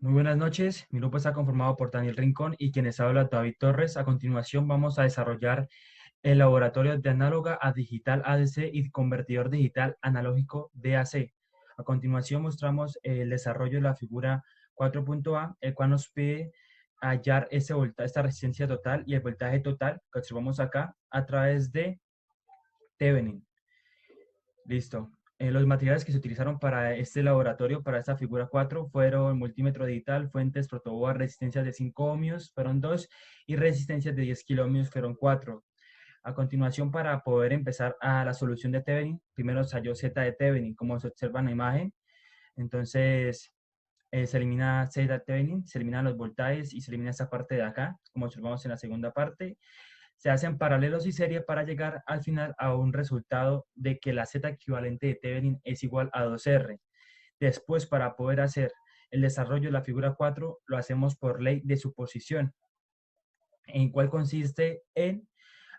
Muy buenas noches, mi grupo está conformado por Daniel Rincón y quienes habla David Torres. A continuación vamos a desarrollar el laboratorio de análoga a digital ADC y convertidor digital analógico DAC. A continuación mostramos el desarrollo de la figura 4.A, el cual nos pide hallar esta resistencia total y el voltaje total que observamos acá a través de Thevenin. Listo. Los materiales que se utilizaron para este laboratorio, para esta figura 4, fueron multímetro digital, fuentes, protoboard, resistencias de 5 ohmios, fueron 2, y resistencias de 10 kiloohmios, fueron 4. A continuación, para poder empezar a la solución de Thevenin, primero se halló Z de Thevenin, como se observa en la imagen. Entonces, se elimina Z de Thevenin, se eliminan los voltajes y se elimina esta parte de acá, como observamos en la segunda parte. Se hacen paralelos y serie para llegar al final a un resultado de que la Z equivalente de Thevenin es igual a 2R. Después, para poder hacer el desarrollo de la figura 4, lo hacemos por ley de suposición, en cual consiste en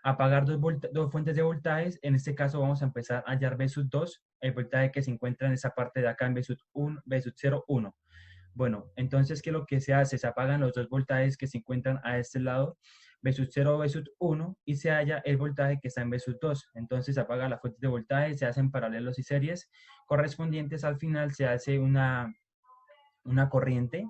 apagar dos fuentes de voltajes. En este caso vamos a empezar a hallar V sub 2, el voltaje que se encuentra en esa parte de acá en V sub 1, V sub 0, 1. Bueno, entonces, ¿qué es lo que se hace? Se apagan los dos voltajes que se encuentran a este lado, V sub 0, V sub 1, y se halla el voltaje que está en V sub 2. Entonces se apaga la fuente de voltaje, se hacen paralelos y series correspondientes. Al final se hace una corriente,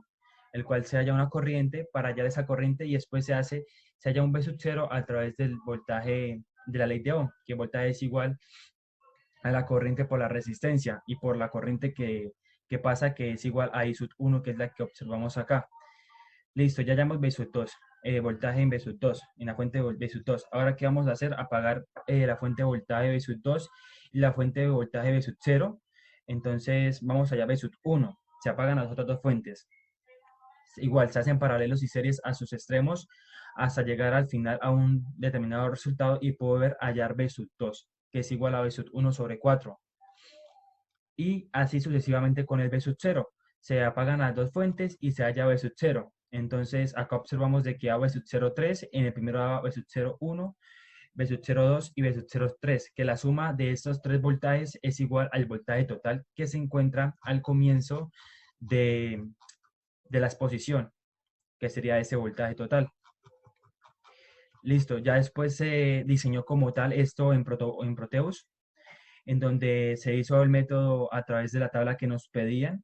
el cual se halla una corriente para hallar esa corriente, y después se halla un V sub 0 a través del voltaje de la ley de Ohm, que el voltaje es igual a la corriente por la resistencia y por la corriente que pasa, que es igual a I sub 1, que es la que observamos acá. Listo, ya hallamos V sub 2, voltaje en V sub 2, en la fuente de V sub 2. Ahora, ¿qué vamos a hacer? Apagar la fuente de voltaje V sub 2 y la fuente de voltaje V sub 0. Entonces, vamos allá, V sub 1. Se apagan las otras dos fuentes. Igual, se hacen paralelos y series a sus extremos hasta llegar al final a un determinado resultado y poder hallar V sub 2, que es igual a V sub 1 sobre 4. Y así sucesivamente con el V sub 0. Se apagan las dos fuentes y se halla V sub 0. Entonces, acá observamos de que a V sub 0,3, en el primero a V sub 0,1, V sub 0,2 y V sub 0,3, que la suma de estos tres voltajes es igual al voltaje total que se encuentra al comienzo de la exposición, que sería ese voltaje total. Listo, ya después se diseñó como tal esto en Proteus, en donde se hizo el método a través de la tabla que nos pedían.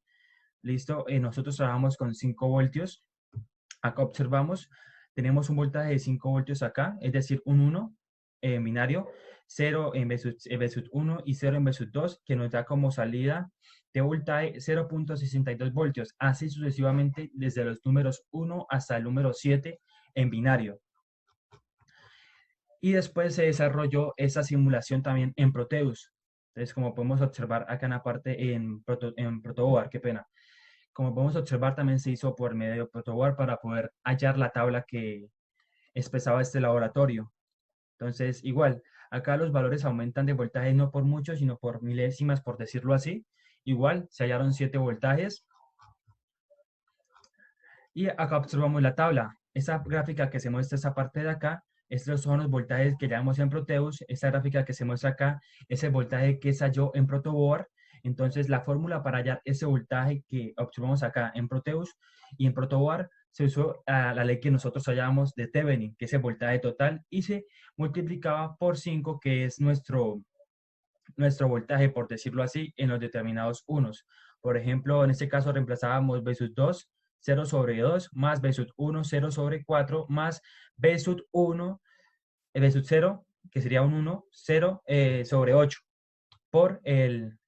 Listo, nosotros trabajamos con 5 voltios. Acá observamos, tenemos un voltaje de 5 voltios acá, es decir, un 1 binario, 0 en V sub 1 y 0 en V sub 2, que nos da como salida de voltaje 0.62 voltios, así sucesivamente desde los números 1 hasta el número 7 en binario. Y después se desarrolló esa simulación también en Proteus. Entonces, como podemos observar acá en la parte en Protoboard, qué pena. Como podemos observar, también se hizo por medio de Protoboard para poder hallar la tabla que expresaba este laboratorio. Entonces, igual, acá los valores aumentan de voltaje no por mucho, sino por milésimas, por decirlo así. Igual, se hallaron 7 voltajes. Y acá observamos la tabla. Esa gráfica que se muestra esa parte de acá, estos son los voltajes que llevamos en Proteus. Esta gráfica que se muestra acá es el voltaje que se halló en Protoboard. Entonces, la fórmula para hallar ese voltaje que observamos acá en Proteus y en Protoboard se usó la ley que nosotros hallábamos de Thevenin, que es el voltaje total, y se multiplicaba por 5, que es nuestro voltaje, por decirlo así, en los determinados unos. Por ejemplo, en este caso reemplazábamos V sub 2, 0 sobre 2, más V sub 1, 0 sobre 4, más V sub 1, V sub 0, que sería un 1, 0 sobre 8, por el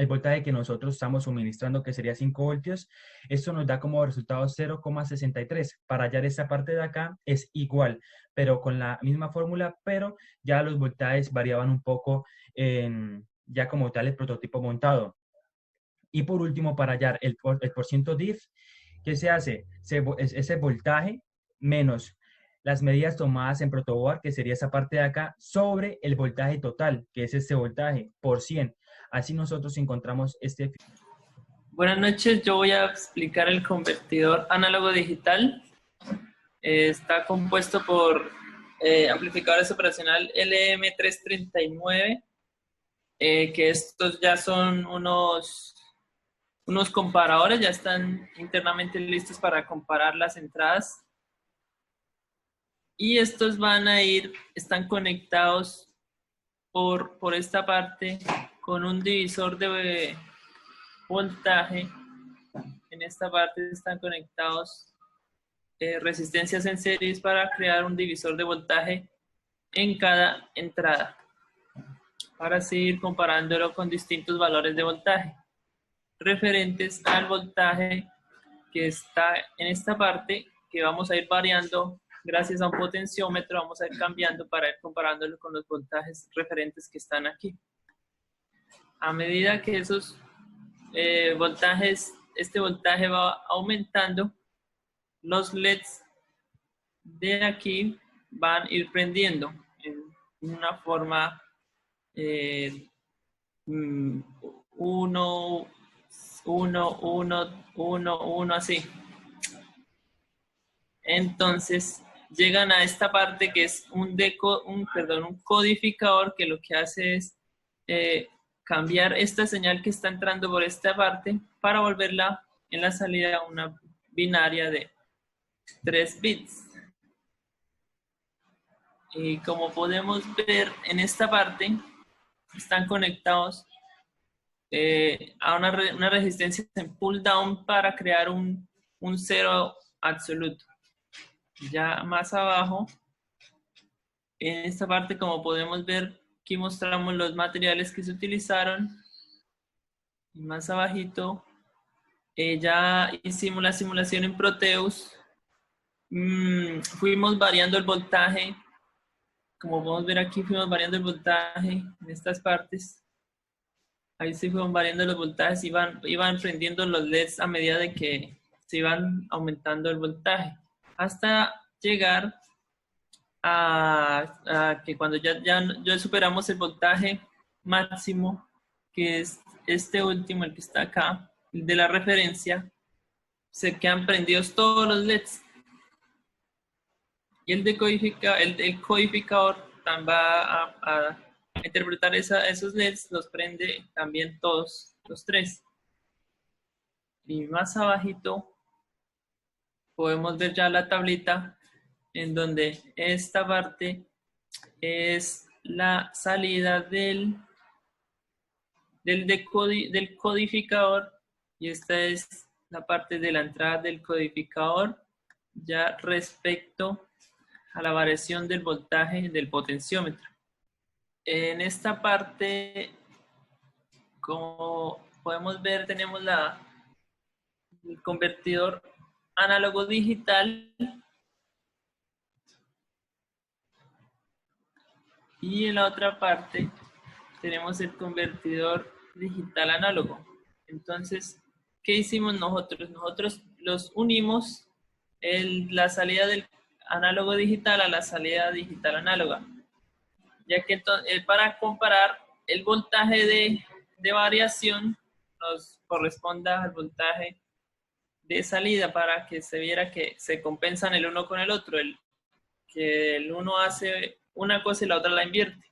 voltaje que nosotros estamos suministrando, que sería 5 voltios. Esto nos da como resultado 0,63. Para hallar esta parte de acá es igual, pero con la misma fórmula, pero ya los voltajes variaban un poco ya como tal el prototipo montado. Y por último, para hallar el porciento diff, ¿qué se hace? Ese voltaje menos las medidas tomadas en protoboard, que sería esa parte de acá, sobre el voltaje total, que es este voltaje, por 100. Así nosotros encontramos este. Buenas noches, yo voy a explicar el convertidor análogo digital. Está compuesto por amplificadores operacional LM339, que estos ya son unos unos comparadores, ya están internamente listos para comparar las entradas. Y estos van a están conectados por esta parte con un divisor de voltaje. En esta parte están conectados resistencias en series para crear un divisor de voltaje en cada entrada, para seguir comparándolo con distintos valores de voltaje referentes al voltaje que está en esta parte, que vamos a ir variando gracias a un potenciómetro. Vamos a ir cambiando para ir comparándolo con los voltajes referentes que están aquí. A medida que esos voltajes, este voltaje va aumentando, los LEDs de aquí van a ir prendiendo en una forma 1, 1, 1, 1, 1, así. Entonces llegan a esta parte que es un codificador, que lo que hace es cambiar esta señal que está entrando por esta parte para volverla en la salida una binaria de 3 bits. Y como podemos ver en esta parte, están conectados a una resistencia en pull down para crear un cero absoluto. Ya más abajo, en esta parte, como podemos ver, aquí mostramos los materiales que se utilizaron. Y más abajito, ya hicimos la simulación en Proteus. Fuimos variando el voltaje. Como podemos ver aquí, fuimos variando el voltaje en estas partes. Ahí se fueron variando los voltajes, iban prendiendo los LEDs a medida de que se iban aumentando el voltaje, hasta llegar a que cuando ya superamos el voltaje máximo, que es este último, el que está acá, el de la referencia, se quedan prendidos todos los LEDs. Y el codificador también va a interpretar esos LEDs, los prende también todos, los 3. Y más abajito podemos ver ya la tablita en donde esta parte es la salida del codificador, y esta es la parte de la entrada del codificador ya respecto a la variación del voltaje del potenciómetro. En esta parte, como podemos ver, tenemos el convertidor análogo digital, y en la otra parte tenemos el convertidor digital análogo. Entonces, ¿qué hicimos nosotros? Nosotros los unimos, la salida del análogo digital a la salida digital análoga, ya que para comparar el voltaje de variación nos corresponda al voltaje de salida, para que se viera que se compensan el uno con el otro, que el uno hace una cosa y la otra la invierte.